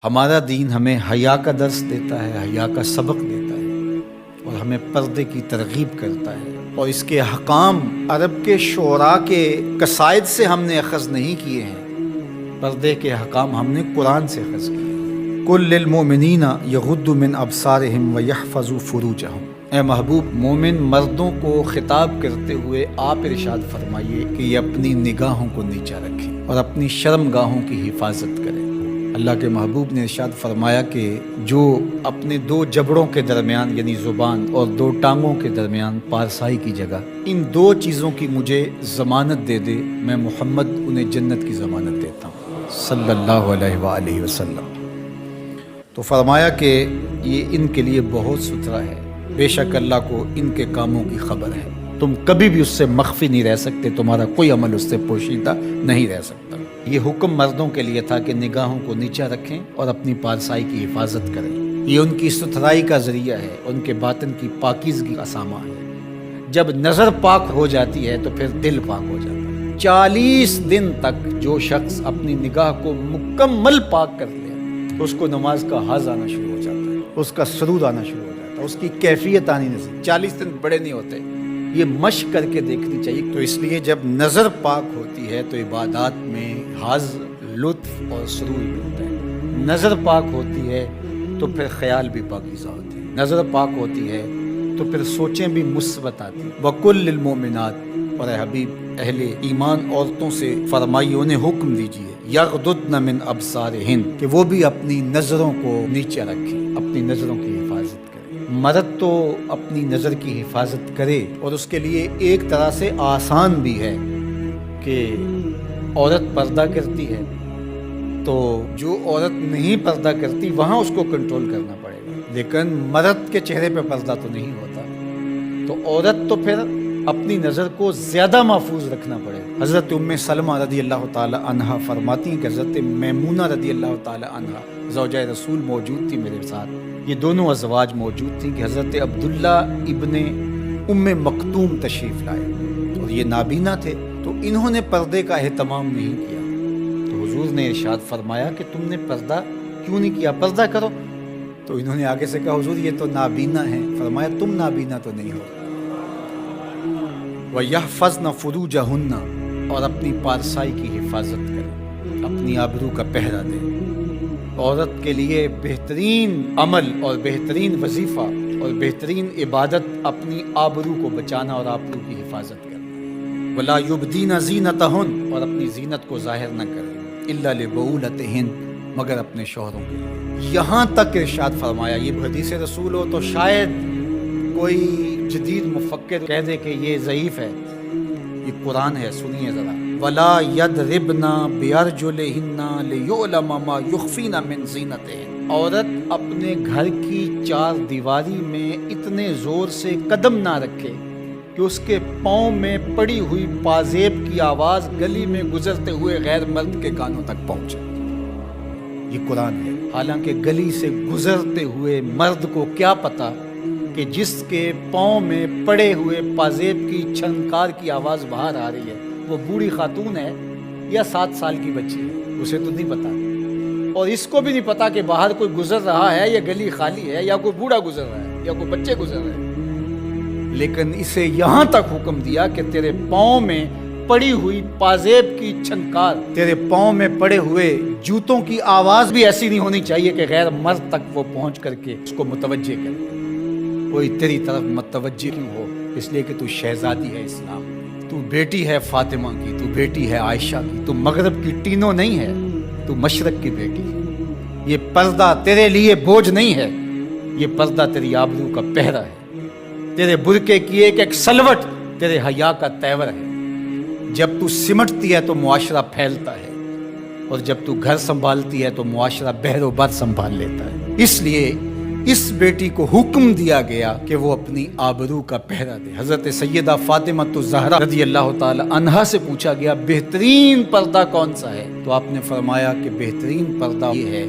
ہمارا دین ہمیں حیا کا درس دیتا ہے، حیا کا سبق دیتا ہے اور ہمیں پردے کی ترغیب کرتا ہے، اور اس کے احکام عرب کے شعراء کے قصائد سے ہم نے اخذ نہیں کیے ہیں، پردے کے احکام ہم نے قرآن سے اخذ کیے ہیں۔ قل للمؤمنین یغضوا من ابصارہم ویحفظوا فروجہم، اے محبوب مومن مردوں کو خطاب کرتے ہوئے آپ ارشاد فرمائیے کہ یہ اپنی نگاہوں کو نیچا رکھیں اور اپنی شرم گاہوں کی حفاظت کریں۔ اللہ کے محبوب نے ارشاد فرمایا کہ جو اپنے دو جبڑوں کے درمیان یعنی زبان اور دو ٹانگوں کے درمیان پارسائی کی جگہ ان دو چیزوں کی مجھے ضمانت دے دے، میں محمد انہیں جنت کی ضمانت دیتا ہوں صلی اللہ علیہ وآلہ وسلم۔ تو فرمایا کہ یہ ان کے لیے بہت ستھرا ہے، بے شک اللہ کو ان کے کاموں کی خبر ہے، تم کبھی بھی اس سے مخفی نہیں رہ سکتے، تمہارا کوئی عمل اس سے پوشیدہ نہیں رہ سکتا۔ یہ حکم مردوں کے لیے تھا کہ نگاہوں کو نیچا رکھیں اور اپنی پارسائی کی حفاظت کریں، یہ ان کی ستھرائی کا ذریعہ ہے، ان کے باطن کی پاکیزگی کا سامان ہے۔ جب نظر پاک ہو جاتی ہے تو پھر دل پاک ہو جاتا ہے۔ 40 دن تک جو شخص اپنی نگاہ کو مکمل پاک کر لے اس کو نماز کا حظ آنا شروع ہو جاتا ہے، اس کا سرور آنا شروع ہو جاتا ہے، اس کی کیفیت آنی نہیں۔ 40 دن بڑے نہیں ہوتے، یہ مشق کر کے دیکھنی چاہیے۔ تو اس لیے جب نظر پاک ہوتی ہے تو عبادات میں حظ، لطف اور سرور ملتا ہے۔ نظر پاک ہوتی ہے تو پھر خیال بھی پاکیزہ ہوتے ہیں، نظر پاک ہوتی ہے تو پھر سوچیں بھی مثبت آتی ہیں۔ وَقُلْ لِلْمُؤْمِنَاتِ، اور اے حبیب اہل ایمان عورتوں سے فرمائیے، انہیں حکم دیجیے یغضضن من ابصارہن کہ وہ بھی اپنی نظروں کو نیچے رکھیں، اپنی نظروں کی حفاظت کریں۔ مرد تو اپنی نظر کی حفاظت کرے، اور اس کے لیے ایک طرح سے آسان بھی ہے کہ عورت پردہ کرتی ہے تو جو عورت نہیں پردہ کرتی وہاں اس کو کنٹرول کرنا پڑے گا، لیکن مرد کے چہرے پہ پردہ تو نہیں ہوتا، تو عورت تو پھر اپنی نظر کو زیادہ محفوظ رکھنا پڑے۔ حضرت ام سلمہ رضی اللہ تعالی عنہا فرماتی ہیں کہ حضرت میمونہ رضی اللہ تعالی عنہا زوجہ رسول موجود تھی میرے ساتھ، یہ دونوں ازواج موجود تھیں کہ حضرت عبداللہ ابن ام مکتوم تشریف لائے اور یہ نابینا تھے، تو انہوں نے پردے کا اہتمام نہیں کیا، تو حضور نے ارشاد فرمایا کہ تم نے پردہ کیوں نہیں کیا، پردہ کرو۔ تو انہوں نے آگے سے کہا حضور یہ تو نابینا ہیں، فرمایا تم نابینا تو نہیں ہو۔ وَيَحْفَظْنَ فُرُوجَهُنَّ، اور اپنی پارسائی کی حفاظت کریں، اپنی آبرو کا پہرا دیں۔ عورت کے لیے بہترین عمل اور بہترین وظیفہ اور بہترین عبادت اپنی آبرو کو بچانا اور آبرو کی حفاظت کرنا۔ وَلَا يُبْدِينَ زِينَتَهُنَّ، اور اپنی زینت کو ظاہر نہ کریں، إِلَّا لِبُعُولَتِهِنَّ، مگر اپنے شوہروں کے لیے۔ یہاں تک ارشاد فرمایا، یہ حدیث رسول ہو تو شاید کوئی جدید مفکر کہہ دے کہ یہ ضعیف ہے، یہ قرآن ہے، سنیے ذرا۔ وَلَا يَضْرِبْنَ بِأَرْجُلِهِنَّ لِيُعْلَمَ مَا يُخْفِينَ مِنْ زِينَتِهِنَّ، عورت اپنے گھر کی چار دیواری میں اتنے زور سے قدم نہ رکھے کہ اس کے پاؤں میں پڑی ہوئی پازیب کی آواز گلی میں گزرتے ہوئے غیر مرد کے کانوں تک پہنچے۔ یہ قرآن ہے، حالانکہ گلی سے گزرتے ہوئے مرد کو کیا پتا کہ جس کے پاؤں میں پڑے ہوئے پازیب کی چھنکار کی آواز باہر آ رہی ہے وہ بوڑھی خاتون ہے یا 7 سال کی بچی ہے، اسے تو نہیں پتا، اور اس کو بھی نہیں پتا کہ باہر کوئی گزر رہا ہے یا گلی خالی ہے یا کوئی بوڑھا گزر رہا ہے یا کوئی بچے گزر رہے ہیں، لیکن اسے یہاں تک حکم دیا کہ تیرے پاؤں میں پڑی ہوئی پازیب کی چھنکار، تیرے پاؤں میں پڑے ہوئے جوتوں کی آواز بھی ایسی نہیں ہونی چاہیے کہ غیر مرد تک وہ پہنچ کر کے اس کو متوجہ کرے۔ کوئی تیری طرف متوجہ کیوں ہو؟ اس لیے کہ تو شہزادی ہے اسلام، تو بیٹی ہے فاطمہ کی، تو بیٹی ہے عائشہ کی، تو مغرب کی ٹینوں نہیں ہے، تو مشرق کی بیٹی ہے۔ یہ پردہ تیرے لیے بوجھ نہیں ہے، یہ پردہ تیری آبرو کا پہرا ہے، تیرے برقعے کی ایک ایک سلوٹ تیرے حیا کا تیور ہے۔ جب تو سمٹتی ہے تو معاشرہ پھیلتا ہے، اور جب تو گھر سنبھالتی ہے تو معاشرہ بہر و بر سنبھال لیتا ہے۔ اس لیے اس بیٹی کو حکم دیا گیا کہ وہ اپنی آبرو کا پہرا دے۔ حضرت سیدہ فاطمہ الزہرا رضی اللہ تعالی عنہا سے پوچھا گیا بہترین پردہ کون سا ہے، تو آپ نے فرمایا کہ بہترین پردہ یہ ہے